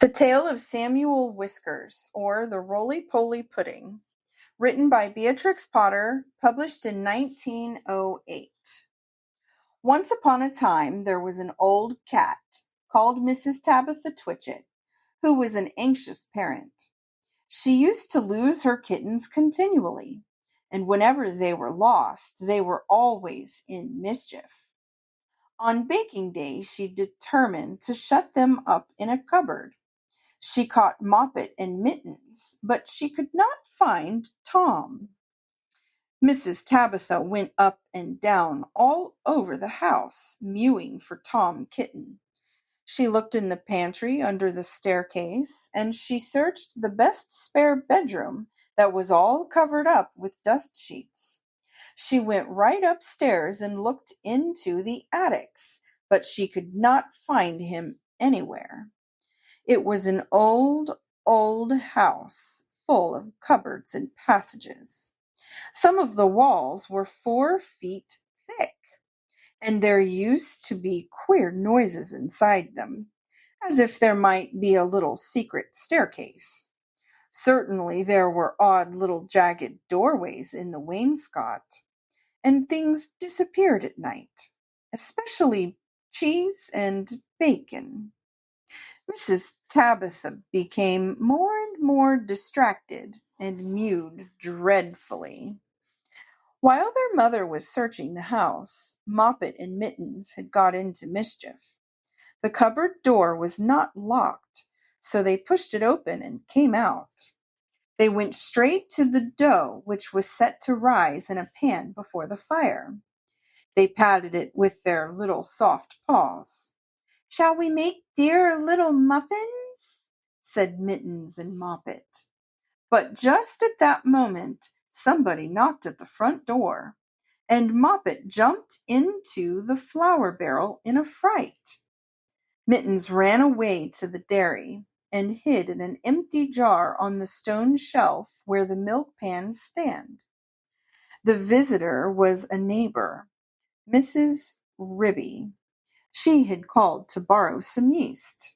The Tale of Samuel Whiskers, or The Roly-Poly Pudding, written by Beatrix Potter, published in 1908. Once upon a time there was an old cat called Mrs. Tabitha Twitchit, who was an anxious parent. She used to lose her kittens continually, and whenever they were lost, they were always in mischief. On baking day she determined to shut them up in a cupboard. She caught Moppet and Mittens, but she could not find Tom. Mrs. Tabitha went up and down all over the house, mewing for Tom Kitten. She looked in the pantry under the staircase, and she searched the best spare bedroom that was all covered up with dust sheets. She went right upstairs and looked into the attics, but she could not find him anywhere. It was an old, old house, full of cupboards and passages. Some of the walls were 4 feet thick, and there used to be queer noises inside them, as if there might be a little secret staircase. Certainly there were odd little jagged doorways in the wainscot, and things disappeared at night, especially cheese and bacon. Mrs. Tabitha became more and more distracted and mewed dreadfully. While their mother was searching the house, Moppet and Mittens had got into mischief. The cupboard door was not locked, so they pushed it open and came out. They went straight to the dough, which was set to rise in a pan before the fire. They patted it with their little soft paws. "Shall we make dear little muffins?" said Mittens and Moppet. But just at that moment somebody knocked at the front door, and Moppet jumped into the flour barrel in a fright. Mittens ran away to the dairy and hid in an empty jar on the stone shelf where the milk pans stand. The visitor was a neighbor, Mrs. Ribby. She had called to borrow some yeast.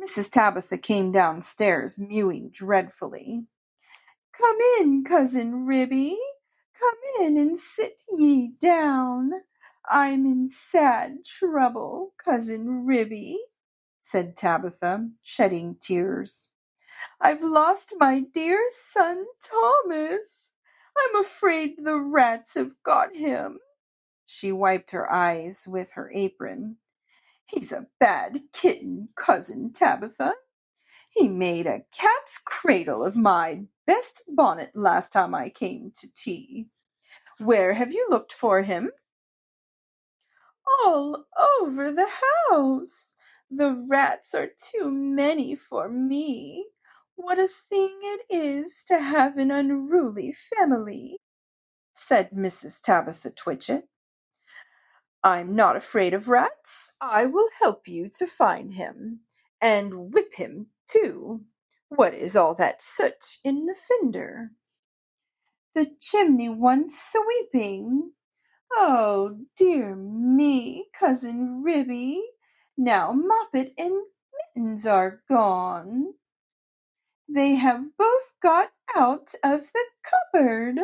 Mrs. Tabitha came downstairs, mewing dreadfully. "Come in, Cousin Ribby, come in and sit ye down. I'm in sad trouble, Cousin Ribby," said Tabitha, shedding tears. "I've lost my dear son Thomas. I'm afraid the rats have got him." She wiped her eyes with her apron. "He's a bad kitten, Cousin Tabitha. He made a cat's cradle of my best bonnet last time I came to tea. Where have you looked for him?" "All over the house. The rats are too many for me. What a thing it is to have an unruly family," said Mrs. Tabitha Twitchit. "I'm not afraid of rats. I will help you to find him, and whip him too. What is all that soot in the fender?" "The chimney wants sweeping." "Oh, dear me, Cousin Ribby, now Moppet and Mittens are gone. They have both got out of the cupboard."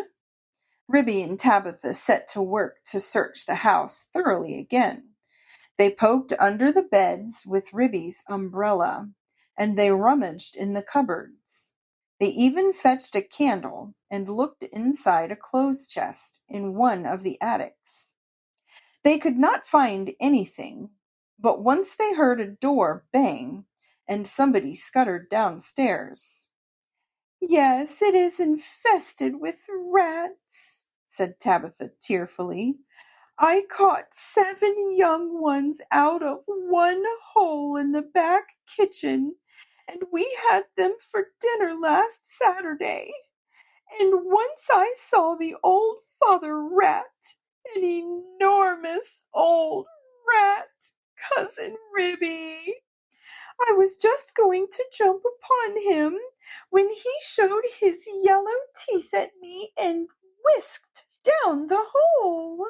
Ribby and Tabitha set to work to search the house thoroughly again. They poked under the beds with Ribby's umbrella, and they rummaged in the cupboards. They even fetched a candle and looked inside a clothes chest in one of the attics. They could not find anything, but once they heard a door bang, and somebody scuttered downstairs. "Yes, it is infested with rats," said Tabitha tearfully. "I caught 7 young ones out of one hole in the back kitchen, and we had them for dinner last Saturday. And once I saw the old father rat, an enormous old rat, Cousin Ribby. I was just going to jump upon him when he showed his yellow teeth at me and whisked down the hole.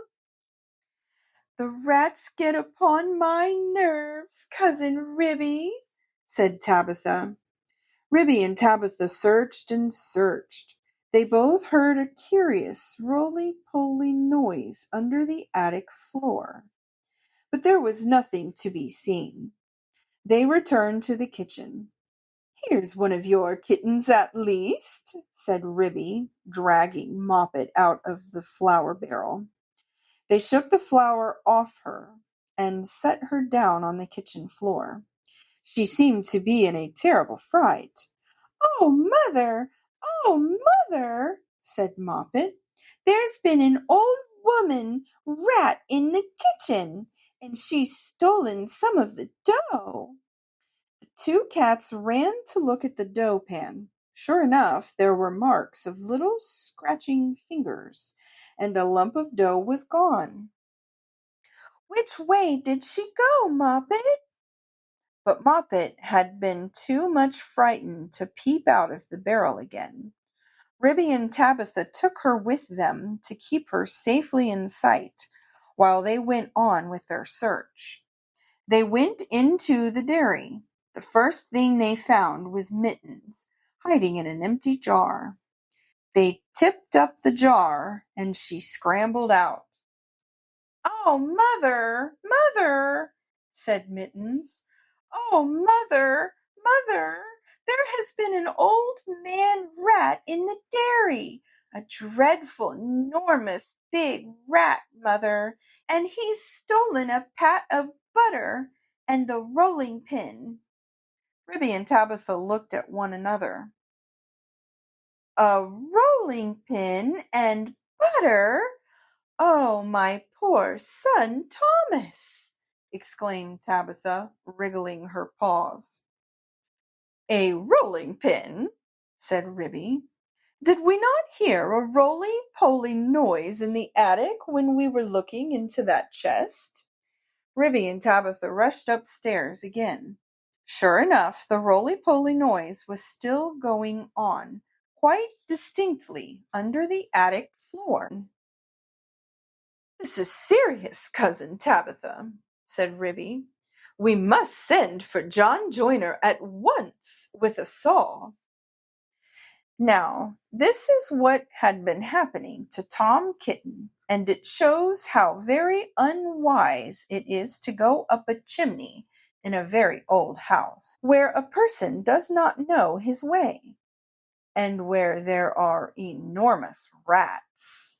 The rats get upon my nerves, Cousin Ribby," said Tabitha. Ribby and Tabitha searched and searched. They both heard a curious roly-poly noise under the attic floor, but there was nothing to be seen. They returned to the kitchen. "Here's one of your kittens at least," said Ribby, dragging Moppet out of the flour barrel. They shook the flour off her and set her down on the kitchen floor. She seemed to be in a terrible fright. "Oh, Mother! Oh, Mother!" said Moppet. "There's been an old woman rat in the kitchen, and she's stolen some of the dough." The two cats ran to look at the dough pan. Sure enough, there were marks of little scratching fingers, and a lump of dough was gone. "Which way did she go, Moppet?" But Moppet had been too much frightened to peep out of the barrel again. Ribby and Tabitha took her with them to keep her safely in sight while they went on with their search. They went into the dairy. The first thing they found was Mittens, hiding in an empty jar. They tipped up the jar, and she scrambled out. "Oh, Mother, Mother!" said Mittens. "Oh, Mother, Mother! There has been an old man rat in the dairy, a dreadful, enormous, big rat, Mother, and he's stolen a pat of butter and the rolling pin." Ribby and Tabitha looked at one another. "A rolling pin and butter? Oh, my poor son Thomas!" exclaimed Tabitha, wriggling her paws. "A rolling pin?" said Ribby. "Did we not hear a roly-poly noise in the attic when we were looking into that chest?" Ribby and Tabitha rushed upstairs again. Sure enough, the roly-poly noise was still going on, quite distinctly, under the attic floor. "This is serious, Cousin Tabitha," said Ribby. "We must send for John Joyner at once with a saw." Now, this is what had been happening to Tom Kitten, and it shows how very unwise it is to go up a chimney in a very old house, where a person does not know his way, and where there are enormous rats.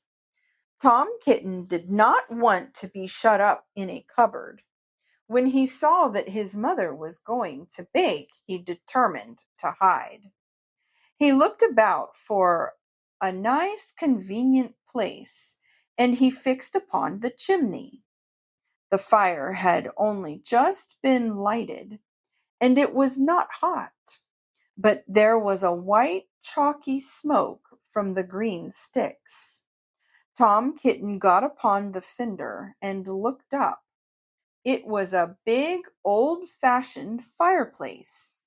Tom Kitten did not want to be shut up in a cupboard. When he saw that his mother was going to bake, he determined to hide. He looked about for a nice, convenient place, and he fixed upon the chimney. The fire had only just been lighted, and it was not hot, but there was a white, chalky smoke from the green sticks. Tom Kitten got upon the fender and looked up. It was a big, old-fashioned fireplace.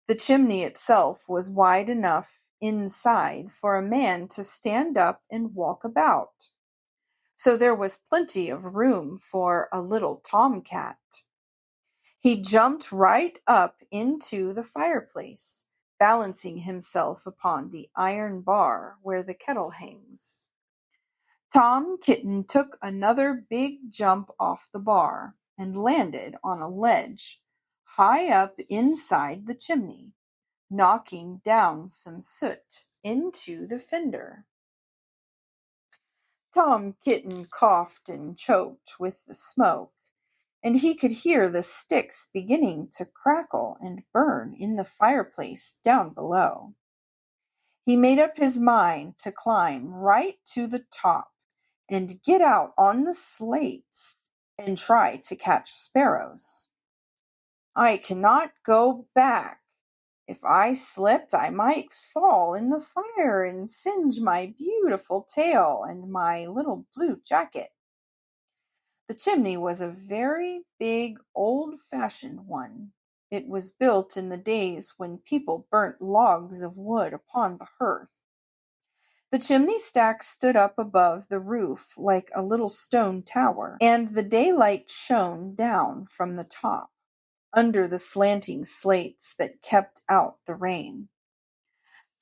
The chimney itself was wide enough inside for a man to stand up and walk about, so there was plenty of room for a little tomcat. He jumped right up into the fireplace, balancing himself upon the iron bar where the kettle hangs. Tom Kitten took another big jump off the bar and landed on a ledge high up inside the chimney, knocking down some soot into the fender. Tom Kitten coughed and choked with the smoke, and he could hear the sticks beginning to crackle and burn in the fireplace down below. He made up his mind to climb right to the top and get out on the slates and try to catch sparrows. "I cannot go back. If I slipped, I might fall in the fire and singe my beautiful tail and my little blue jacket." The chimney was a very big, old-fashioned one. It was built in the days when people burnt logs of wood upon the hearth. The chimney stack stood up above the roof like a little stone tower, and the daylight shone down from the top. under the slanting slates that kept out the rain.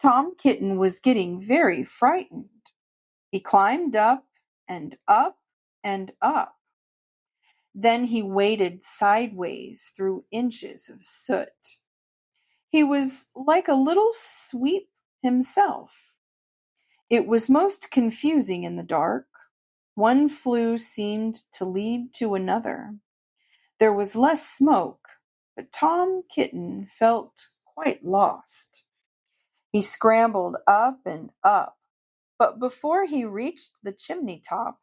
Tom Kitten was getting very frightened. He climbed up and up and up. Then he waded sideways through inches of soot. He was like a little sweep himself. It was most confusing in the dark. One flue seemed to lead to another. There was less smoke, but Tom Kitten felt quite lost. He scrambled up and up, but before he reached the chimney top,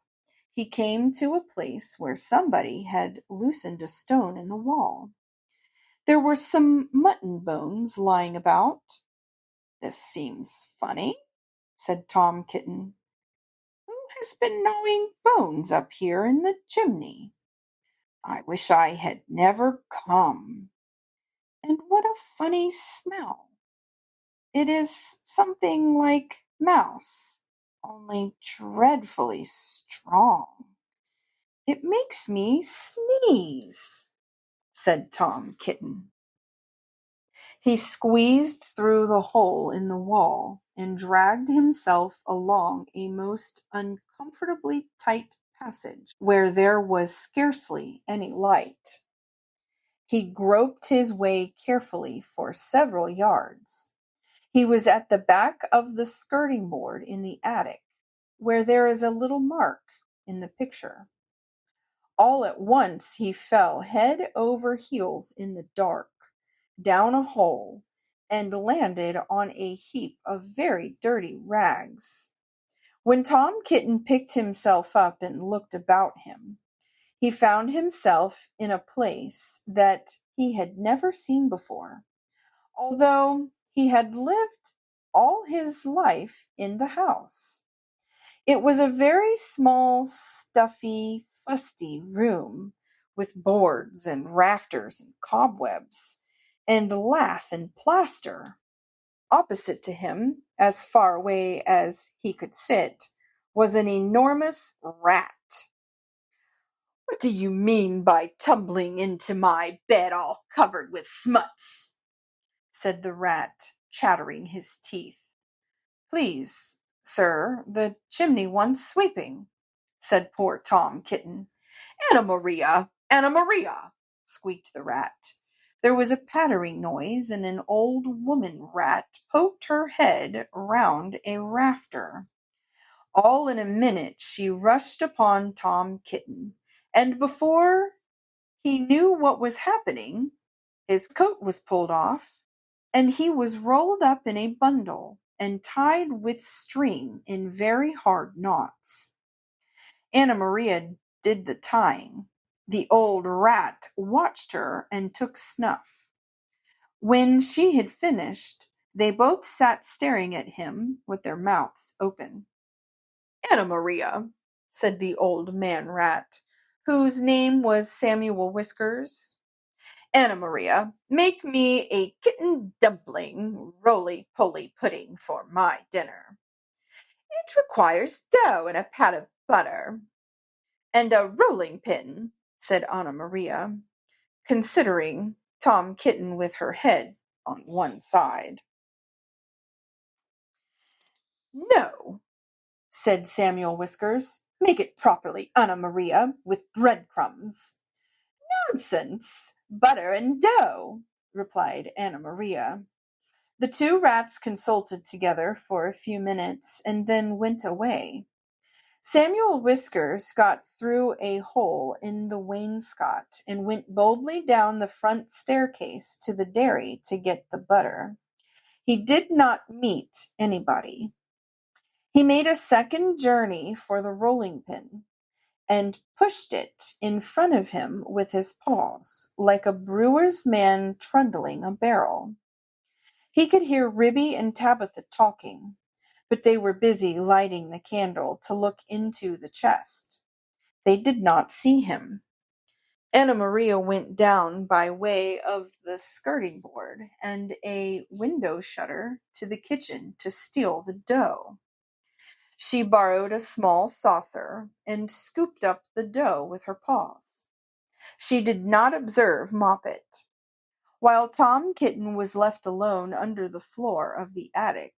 he came to a place where somebody had loosened a stone in the wall. There were some mutton bones lying about. "This seems funny," said Tom Kitten. "Who has been gnawing bones up here in the chimney? I wish I had never come. And what a funny smell! It is something like mouse, only dreadfully strong. It makes me sneeze," said Tom Kitten. He squeezed through the hole in the wall and dragged himself along a most uncomfortably tight passage where there was scarcely any light. He groped his way carefully for several yards. He was at the back of the skirting board in the attic, where there is a little mark in the picture. All at once he fell head over heels in the dark, down a hole, and landed on a heap of very dirty rags. When Tom Kitten picked himself up and looked about him, he found himself in a place that he had never seen before, although he had lived all his life in the house. It was a very small, stuffy, fusty room, with boards and rafters and cobwebs, and lath and plaster. Opposite to him, as far away as he could sit, was an enormous rat. "What do you mean by tumbling into my bed all covered with smuts?" said the rat, chattering his teeth. "Please, sir, the chimney wants sweeping," said poor Tom Kitten. "Anna Maria! Anna Maria!" squeaked the rat. There was a pattering noise, and an old woman rat poked her head round a rafter. All in a minute she rushed upon Tom Kitten, and before he knew what was happening, his coat was pulled off, and he was rolled up in a bundle and tied with string in very hard knots. Anna Maria did the tying. The old rat watched her and took snuff. When she had finished, they both sat staring at him with their mouths open. "Anna Maria," said the old man rat, whose name was Samuel Whiskers, "Anna Maria, make me a kitten dumpling roly-poly pudding for my dinner. It requires dough and a pat of butter." "And a rolling pin," said Anna Maria, considering Tom Kitten with her head on one side. "No," said Samuel Whiskers. "Make it properly, Anna Maria, with breadcrumbs." "Nonsense! Butter and dough," replied Anna Maria. The two rats consulted together for a few minutes and then went away. Samuel Whiskers got through a hole in the wainscot and went boldly down the front staircase to the dairy to get the butter. He did not meet anybody. He made a second journey for the rolling pin, and pushed it in front of him with his paws, like a brewer's man trundling a barrel. He could hear Ribby and Tabitha talking, but they were busy lighting the candle to look into the chest. They did not see him. Anna Maria went down by way of the skirting board and a window shutter to the kitchen to steal the dough. She borrowed a small saucer and scooped up the dough with her paws. She did not observe Moppet. While Tom Kitten was left alone under the floor of the attic,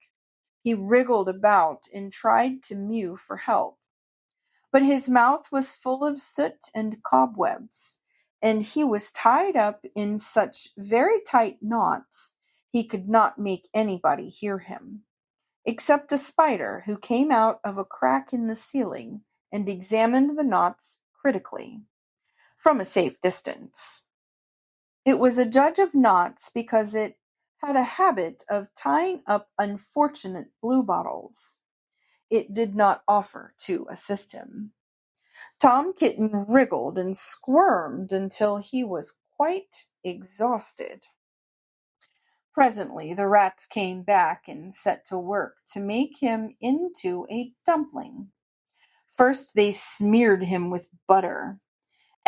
he wriggled about and tried to mew for help. But his mouth was full of soot and cobwebs, and he was tied up in such very tight knots he could not make anybody hear him, except a spider who came out of a crack in the ceiling and examined the knots critically, from a safe distance. It was a judge of knots because it had a habit of tying up unfortunate bluebottles. It did not offer to assist him. Tom Kitten wriggled and squirmed until he was quite exhausted. Presently the rats came back and set to work to make him into a dumpling. First they smeared him with butter,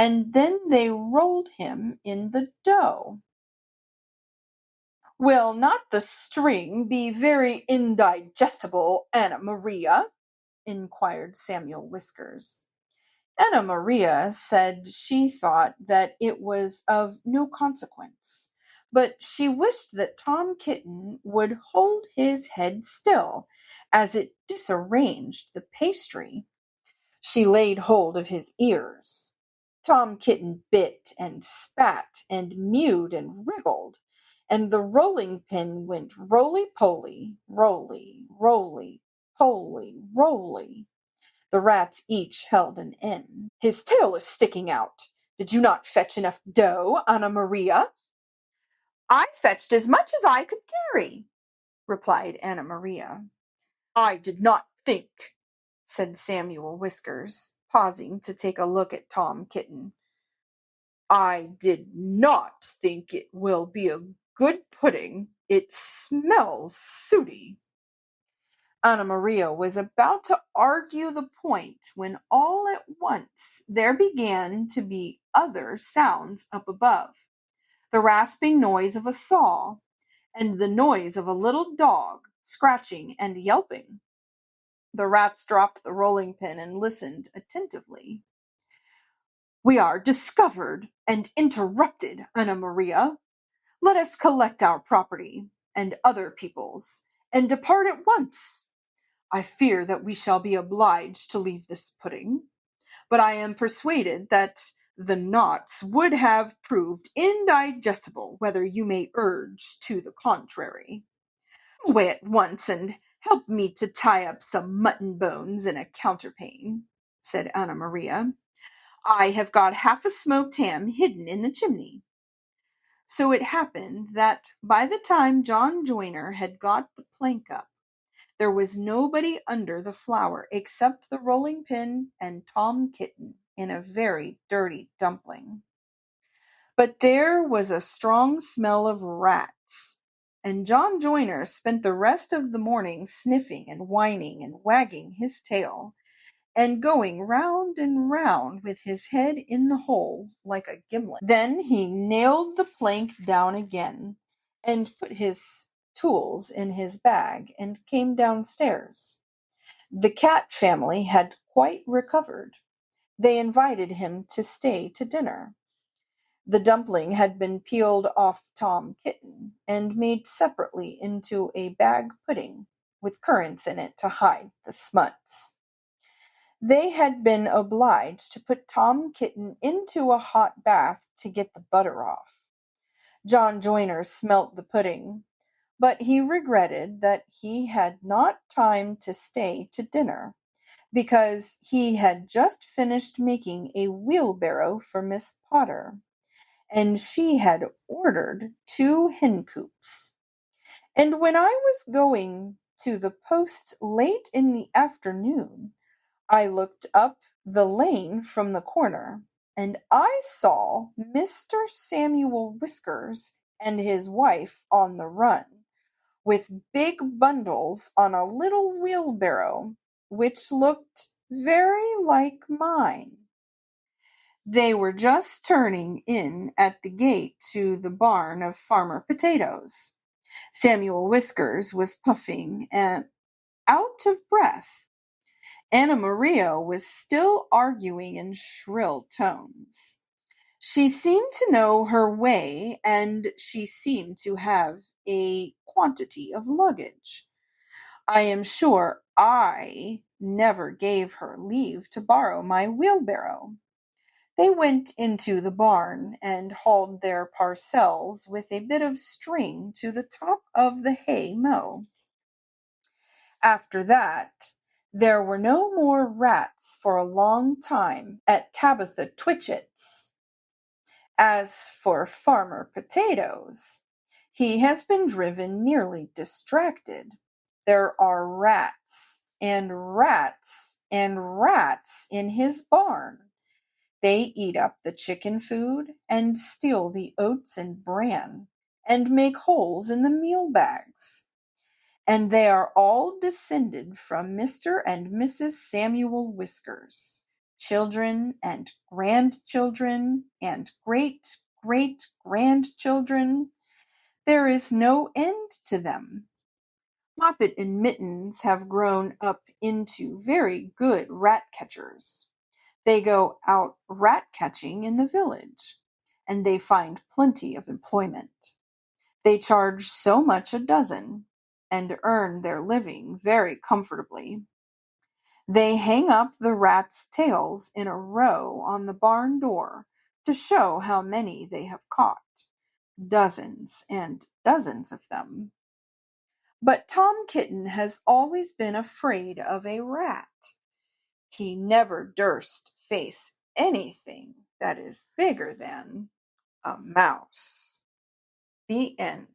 and then they rolled him in the dough. "Will not the string be very indigestible, Anna Maria?" inquired Samuel Whiskers. Anna Maria said she thought that it was of no consequence, but she wished that Tom Kitten would hold his head still, as it disarranged the pastry. She laid hold of his ears. Tom Kitten bit and spat and mewed and wriggled, and the rolling pin went roly-poly, roly, roly, poly, roly. The rats each held an end. "His tail is sticking out. Did you not fetch enough dough, Anna Maria?" "I fetched as much as I could carry," replied Anna Maria. "I did not think," said Samuel Whiskers, pausing to take a look at Tom Kitten. "I did not think it will be a good pudding. It smells sooty." Anna Maria was about to argue the point when all at once there began to be other sounds up above, the rasping noise of a saw, and the noise of a little dog scratching and yelping. The rats dropped the rolling pin and listened attentively. "We are discovered and interrupted, Anna Maria. Let us collect our property and other people's, and depart at once. I fear that we shall be obliged to leave this pudding, but I am persuaded that the knots would have proved indigestible, whether you may urge to the contrary. Come away at once and help me to tie up some mutton bones in a counterpane," said Anna Maria. "I have got half a smoked ham hidden in the chimney." So it happened that by the time John Joiner had got the plank up, there was nobody under the flour except the rolling pin and Tom Kitten in a very dirty dumpling. But there was a strong smell of rats, and John Joiner spent the rest of the morning sniffing and whining and wagging his tail, and going round and round with his head in the hole like a gimlet. Then he nailed the plank down again, and put his tools in his bag, and came downstairs. The cat family had quite recovered. They invited him to stay to dinner. The dumpling had been peeled off Tom Kitten, and made separately into a bag pudding, with currants in it to hide the smuts. They had been obliged to put Tom Kitten into a hot bath to get the butter off. John Joiner smelt the pudding, but he regretted that he had not time to stay to dinner, because he had just finished making a wheelbarrow for Miss Potter, and she had ordered 2 hen coops. And when I was going to the post late in the afternoon, I looked up the lane from the corner, and I saw Mr. Samuel Whiskers and his wife on the run, with big bundles on a little wheelbarrow, which looked very like mine. They were just turning in at the gate to the barn of Farmer Potatoes. Samuel Whiskers was puffing and out of breath. Anna Maria was still arguing in shrill tones. She seemed to know her way, and she seemed to have a quantity of luggage. I am sure I never gave her leave to borrow my wheelbarrow. They went into the barn and hauled their parcels with a bit of string to the top of the hay mow. After that, there were no more rats for a long time at Tabitha Twitchit's. As for Farmer Potatoes, he has been driven nearly distracted. There are rats and rats and rats in his barn. They eat up the chicken food and steal the oats and bran and make holes in the meal bags. And they are all descended from Mr. and Mrs. Samuel Whiskers, children and grandchildren and great-great-grandchildren. There is no end to them. Moppet and Mittens have grown up into very good rat-catchers. They go out rat-catching in the village, and they find plenty of employment. They charge so much a dozen, and earn their living very comfortably. They hang up the rats' tails in a row on the barn door to show how many they have caught, dozens and dozens of them. But Tom Kitten has always been afraid of a rat. He never durst face anything that is bigger than a mouse. The end.